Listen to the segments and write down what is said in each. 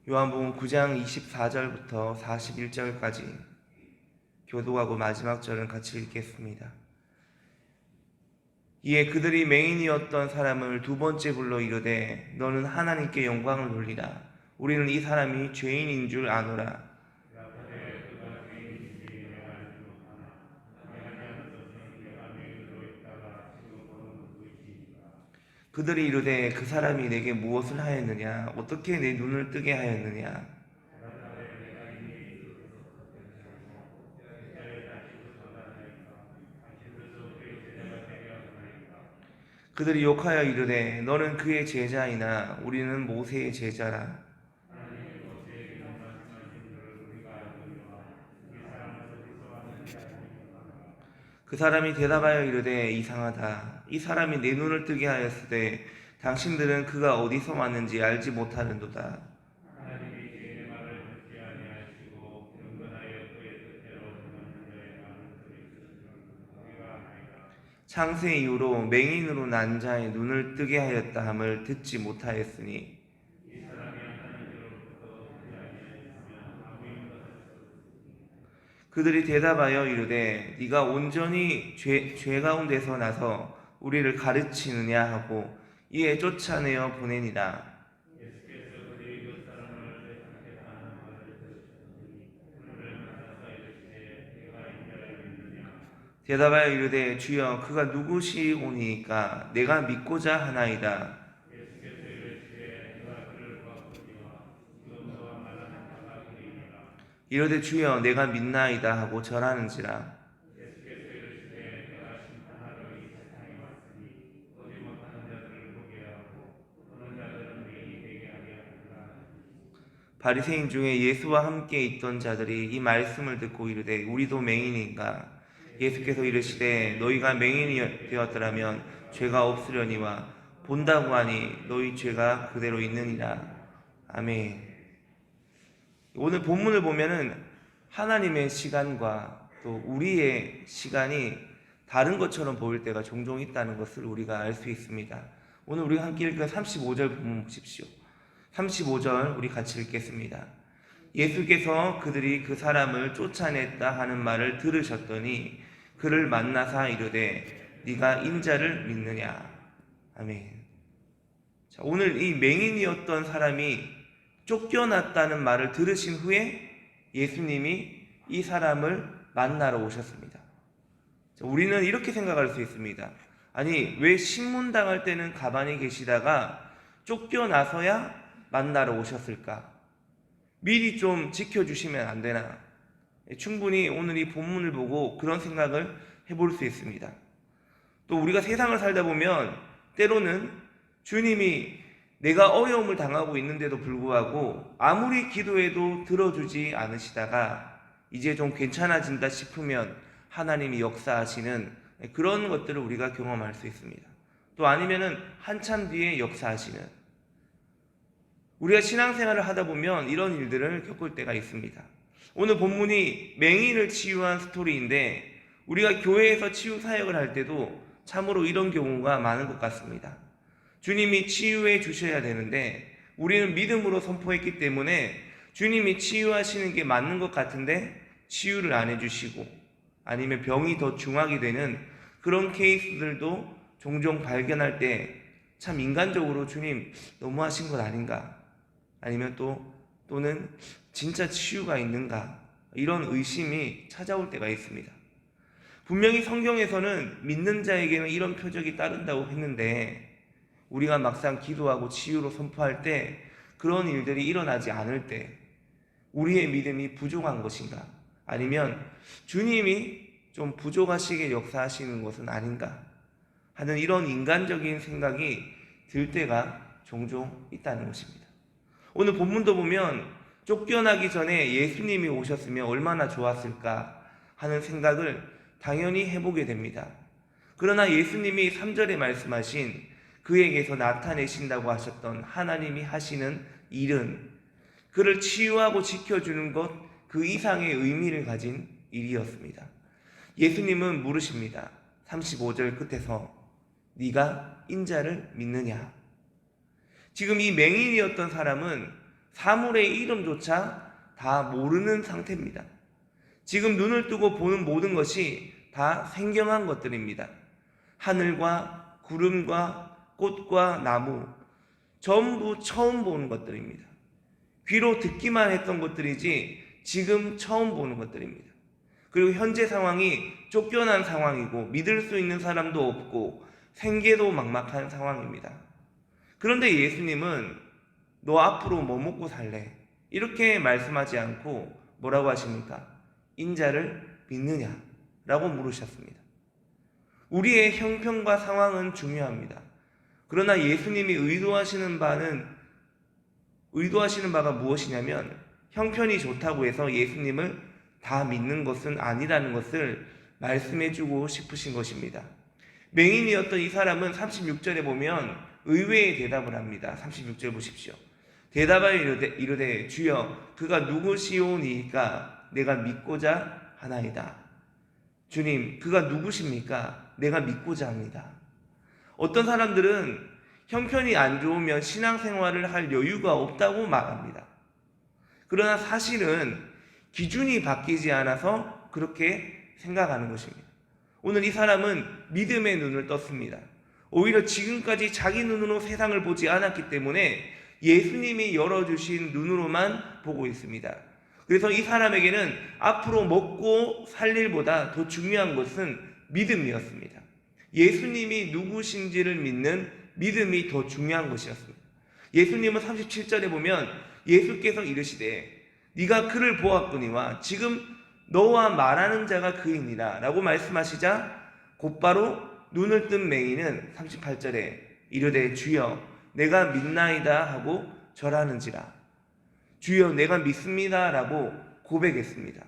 요한복음 9장 24절부터 41절까지 교독하고 마지막 절은 같이 읽겠습니다. 이에 그들이 맹인이었던 사람을 두 번째 불러 이르되 너는 하나님께 영광을 돌리라. 우리는 이 사람이 죄인인 줄 아노라. 그들이 이르되 그 사람이 내게 무엇을 하였느냐? 어떻게 내 눈을 뜨게 하였느냐? 그들이 욕하여 이르되 너는 그의 제자이나 우리는 모세의 제자라. 그 사람이 대답하여 이르되 이상하다. 이 사람이 내 눈을 뜨게 하였으되 당신들은 그가 어디서 왔는지 알지 못하는도다. 창세 이후로 맹인으로 난 자의 눈을 뜨게 하였다 함을 듣지 못하였으니 그들이 대답하여 이르되 네가 온전히 죄 가운데서 나서 우리를 가르치느냐 하고 이에 쫓아내어 보내니라. 대답하여 이르되 주여 그가 누구시오니까 내가 믿고자 하나이다. 이르되 주여 내가 믿나이다 하고 절하는지라. 바리새인 중에 예수와 함께 있던 자들이 이 말씀을 듣고 이르되 우리도 맹인인가? 예수께서 이르시되 너희가 맹인이 되었더라면 죄가 없으려니와 본다고 하니 너희 죄가 그대로 있느니라. 아멘. 오늘 본문을 보면은 하나님의 시간과 또 우리의 시간이 다른 것처럼 보일 때가 종종 있다는 것을 우리가 알 수 있습니다. 오늘 우리가 함께 읽은 35절 본문 보십시오. 35절 우리 같이 읽겠습니다. 예수께서 그들이 그 사람을 쫓아냈다 하는 말을 들으셨더니 그를 만나사 이르되 네가 인자를 믿느냐. 아멘. 자, 오늘 이 맹인이었던 사람이 쫓겨났다는 말을 들으신 후에 예수님이 이 사람을 만나러 오셨습니다. 자, 우리는 이렇게 생각할 수 있습니다. 아니 왜 신문당할 때는 가만히 계시다가 쫓겨나서야 만나러 오셨을까? 미리 좀 지켜주시면 안 되나? 충분히 오늘 이 본문을 보고 그런 생각을 해볼 수 있습니다. 또 우리가 세상을 살다 보면 때로는 주님이 내가 어려움을 당하고 있는데도 불구하고 아무리 기도해도 들어주지 않으시다가 이제 좀 괜찮아진다 싶으면 하나님이 역사하시는 그런 것들을 우리가 경험할 수 있습니다. 또 아니면은 한참 뒤에 역사하시는, 우리가 신앙생활을 하다 보면 이런 일들을 겪을 때가 있습니다. 오늘 본문이 맹인을 치유한 스토리인데 우리가 교회에서 치유 사역을 할 때도 참으로 이런 경우가 많은 것 같습니다. 주님이 치유해 주셔야 되는데 우리는 믿음으로 선포했기 때문에 주님이 치유하시는 게 맞는 것 같은데 치유를 안 해주시고 아니면 병이 더 중하게 되는 그런 케이스들도 종종 발견할 때 참 인간적으로 주님 너무하신 것 아닌가, 아니면 또는 진짜 치유가 있는가, 이런 의심이 찾아올 때가 있습니다. 분명히 성경에서는 믿는 자에게는 이런 표적이 따른다고 했는데 우리가 막상 기도하고 치유로 선포할 때 그런 일들이 일어나지 않을 때 우리의 믿음이 부족한 것인가, 아니면 주님이 좀 부족하시게 역사하시는 것은 아닌가 하는 이런 인간적인 생각이 들 때가 종종 있다는 것입니다. 오늘 본문도 보면 쫓겨나기 전에 예수님이 오셨으면 얼마나 좋았을까 하는 생각을 당연히 해보게 됩니다. 그러나 예수님이 3절에 말씀하신 그에게서 나타내신다고 하셨던 하나님이 하시는 일은 그를 치유하고 지켜주는 것 그 이상의 의미를 가진 일이었습니다. 예수님은 물으십니다. 35절 끝에서 네가 인자를 믿느냐? 지금 이 맹인이었던 사람은 사물의 이름조차 다 모르는 상태입니다. 지금 눈을 뜨고 보는 모든 것이 다 생경한 것들입니다. 하늘과 구름과 꽃과 나무, 전부 처음 보는 것들입니다. 귀로 듣기만 했던 것들이지 지금 처음 보는 것들입니다. 그리고 현재 상황이 쫓겨난 상황이고 믿을 수 있는 사람도 없고 생계도 막막한 상황입니다. 그런데 예수님은 너 앞으로 뭐 먹고 살래? 이렇게 말씀하지 않고 뭐라고 하십니까? 인자를 믿느냐? 라고 물으셨습니다. 우리의 형편과 상황은 중요합니다. 그러나 예수님이 의도하시는 바가 무엇이냐면 형편이 좋다고 해서 예수님을 다 믿는 것은 아니라는 것을 말씀해주고 싶으신 것입니다. 맹인이었던 이 사람은 36절에 보면 의외의 대답을 합니다. 36절 보십시오. 대답하여 이르되 주여 그가 누구시오니까 내가 믿고자 하나이다. 주님 그가 누구십니까? 내가 믿고자 합니다. 어떤 사람들은 형편이 안 좋으면 신앙생활을 할 여유가 없다고 말합니다. 그러나 사실은 기준이 바뀌지 않아서 그렇게 생각하는 것입니다. 오늘 이 사람은 믿음의 눈을 떴습니다. 오히려 지금까지 자기 눈으로 세상을 보지 않았기 때문에 예수님이 열어주신 눈으로만 보고 있습니다. 그래서 이 사람에게는 앞으로 먹고 살 일보다 더 중요한 것은 믿음이었습니다. 예수님이 누구신지를 믿는 믿음이 더 중요한 것이었습니다. 예수님은 37절에 보면 예수께서 이르시되 네가 그를 보았거니와 지금 너와 말하는 자가 그이니라 라고 말씀하시자 곧바로 눈을 뜬 맹인은 38절에 이르되 주여 내가 믿나이다 하고 절하는지라. 주여 내가 믿습니다 라고 고백했습니다.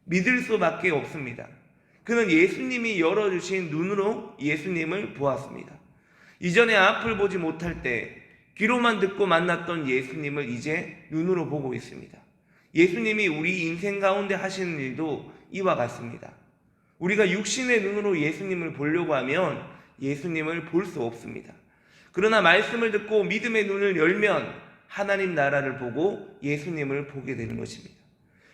믿을 수밖에 없습니다. 그는 예수님이 열어주신 눈으로 예수님을 보았습니다. 이전에 앞을 보지 못할 때 귀로만 듣고 만났던 예수님을 이제 눈으로 보고 있습니다. 예수님이 우리 인생 가운데 하시는 일도 이와 같습니다. 우리가 육신의 눈으로 예수님을 보려고 하면 예수님을 볼 수 없습니다. 그러나 말씀을 듣고 믿음의 눈을 열면 하나님 나라를 보고 예수님을 보게 되는 것입니다.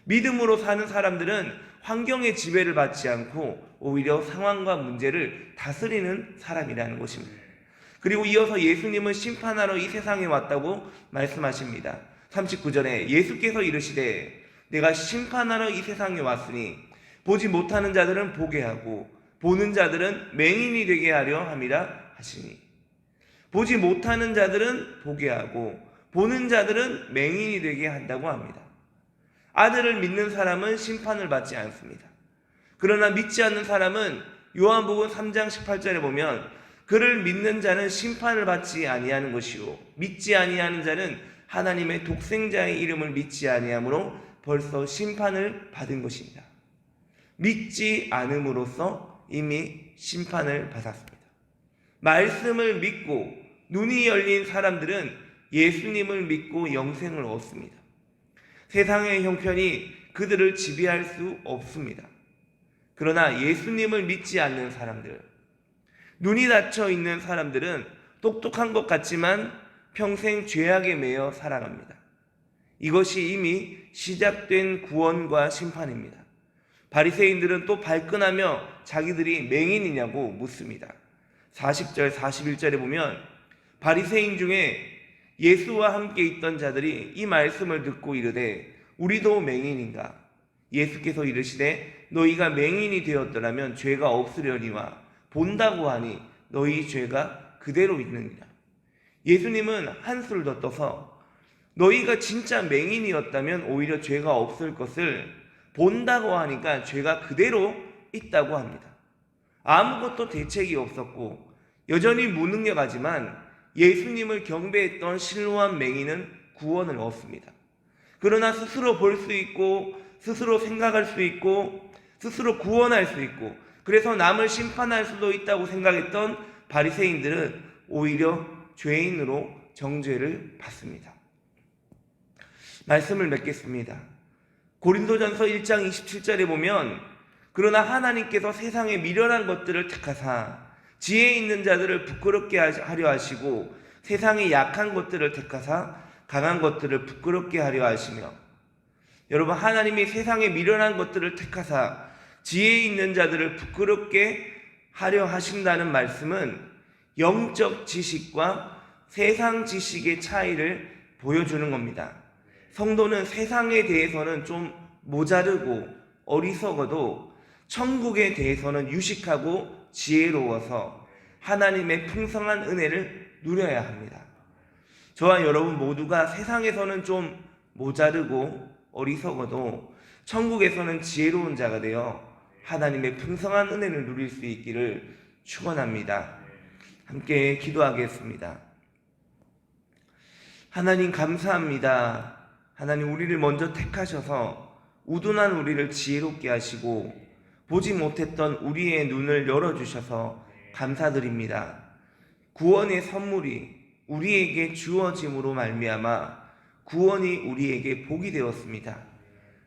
믿음으로 사는 사람들은 환경의 지배를 받지 않고 오히려 상황과 문제를 다스리는 사람이라는 것입니다. 그리고 이어서 예수님은 심판하러 이 세상에 왔다고 말씀하십니다. 39절에 예수께서 이르시되 내가 심판하러 이 세상에 왔으니 보지 못하는 자들은 보게 하고 보는 자들은 맹인이 되게 하려 함이라 하시니. 보지 못하는 자들은 보게 하고 보는 자들은 맹인이 되게 한다고 합니다. 아들을 믿는 사람은 심판을 받지 않습니다. 그러나 믿지 않는 사람은 요한복음 3장 18절에 보면 그를 믿는 자는 심판을 받지 아니하는 것이요 믿지 아니하는 자는 하나님의 독생자의 이름을 믿지 아니하므로 벌써 심판을 받은 것입니다. 믿지 않음으로써 이미 심판을 받았습니다. 말씀을 믿고 눈이 열린 사람들은 예수님을 믿고 영생을 얻습니다. 세상의 형편이 그들을 지배할 수 없습니다. 그러나 예수님을 믿지 않는 사람들, 눈이 닫혀 있는 사람들은 똑똑한 것 같지만 평생 죄악에 매여 살아갑니다. 이것이 이미 시작된 구원과 심판입니다. 바리새인들은 또 발끈하며 자기들이 맹인이냐고 묻습니다. 40절 41절에 보면 바리새인 중에 예수와 함께 있던 자들이 이 말씀을 듣고 이르되 우리도 맹인인가? 예수께서 이르시되 너희가 맹인이 되었더라면 죄가 없으려니와 본다고 하니 너희 죄가 그대로 있느니라. 예수님은 한술 더 떠서 너희가 진짜 맹인이었다면 오히려 죄가 없을 것을 본다고 하니까 죄가 그대로 있다고 합니다. 아무것도 대책이 없었고 여전히 무능력하지만 예수님을 경배했던 실로암 맹인은 구원을 얻습니다. 그러나 스스로 볼 수 있고 스스로 생각할 수 있고 스스로 구원할 수 있고 그래서 남을 심판할 수도 있다고 생각했던 바리새인들은 오히려 죄인으로 정죄를 받습니다. 말씀을 맺겠습니다. 고린도전서 1장 27절에 보면 그러나 하나님께서 세상에 미련한 것들을 택하사 지혜 있는 자들을 부끄럽게 하려 하시고 세상에 약한 것들을 택하사 강한 것들을 부끄럽게 하려 하시며, 여러분, 하나님이 세상에 미련한 것들을 택하사 지혜 있는 자들을 부끄럽게 하려 하신다는 말씀은 영적 지식과 세상 지식의 차이를 보여주는 겁니다. 성도는 세상에 대해서는 좀 모자르고 어리석어도 천국에 대해서는 유식하고 지혜로워서 하나님의 풍성한 은혜를 누려야 합니다. 저와 여러분 모두가 세상에서는 좀 모자르고 어리석어도 천국에서는 지혜로운 자가 되어 하나님의 풍성한 은혜를 누릴 수 있기를 축원합니다. 함께 기도하겠습니다. 하나님 감사합니다. 하나님, 우리를 먼저 택하셔서 우둔한 우리를 지혜롭게 하시고 보지 못했던 우리의 눈을 열어주셔서 감사드립니다. 구원의 선물이 우리에게 주어짐으로 말미암아 구원이 우리에게 복이 되었습니다.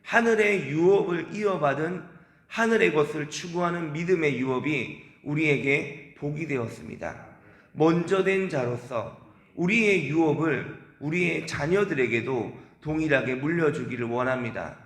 하늘의 유업을 이어받은 하늘의 것을 추구하는 믿음의 유업이 우리에게 복이 되었습니다. 먼저 된 자로서 우리의 유업을 우리의 자녀들에게도 동일하게 물려주기를 원합니다.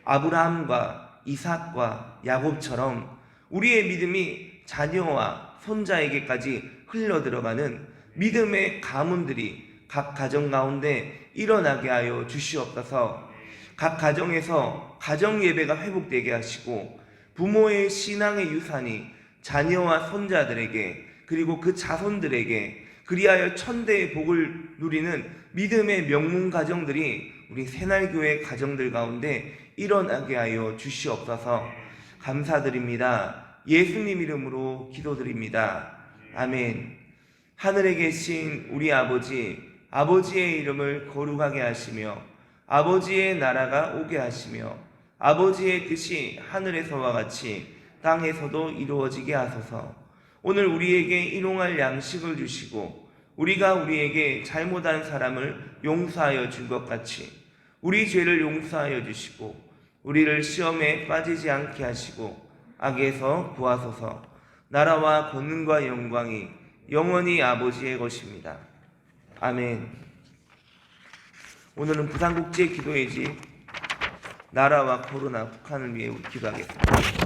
아브라함과 이삭과 야곱처럼 우리의 믿음이 자녀와 손자에게까지 흘러들어가는 믿음의 가문들이 각 가정 가운데 일어나게 하여 주시옵소서. 각 가정에서 가정 예배가 회복되게 하시고 부모의 신앙의 유산이 자녀와 손자들에게 그리고 그 자손들에게 그리하여 천대의 복을 누리는 믿음의 명문 가정들이 우리 새날교회 가정들 가운데 일어나게 하여 주시옵소서. 감사드립니다. 예수님 이름으로 기도드립니다. 아멘. 하늘에 계신 우리 아버지의 이름을 거룩하게 하시며 아버지의 나라가 오게 하시며 아버지의 뜻이 하늘에서와 같이 땅에서도 이루어지게 하소서. 오늘 우리에게 일용할 양식을 주시고 우리가 우리에게 잘못한 사람을 용서하여 준 것 같이 우리 죄를 용서하여 주시고 우리를 시험에 빠지지 않게 하시고 악에서 구하소서. 나라와 권능과 영광이 영원히 아버지의 것입니다. 아멘. 오늘은 부산국제기도회지 나라와 코로나 북한을 위해 기도하겠습니다.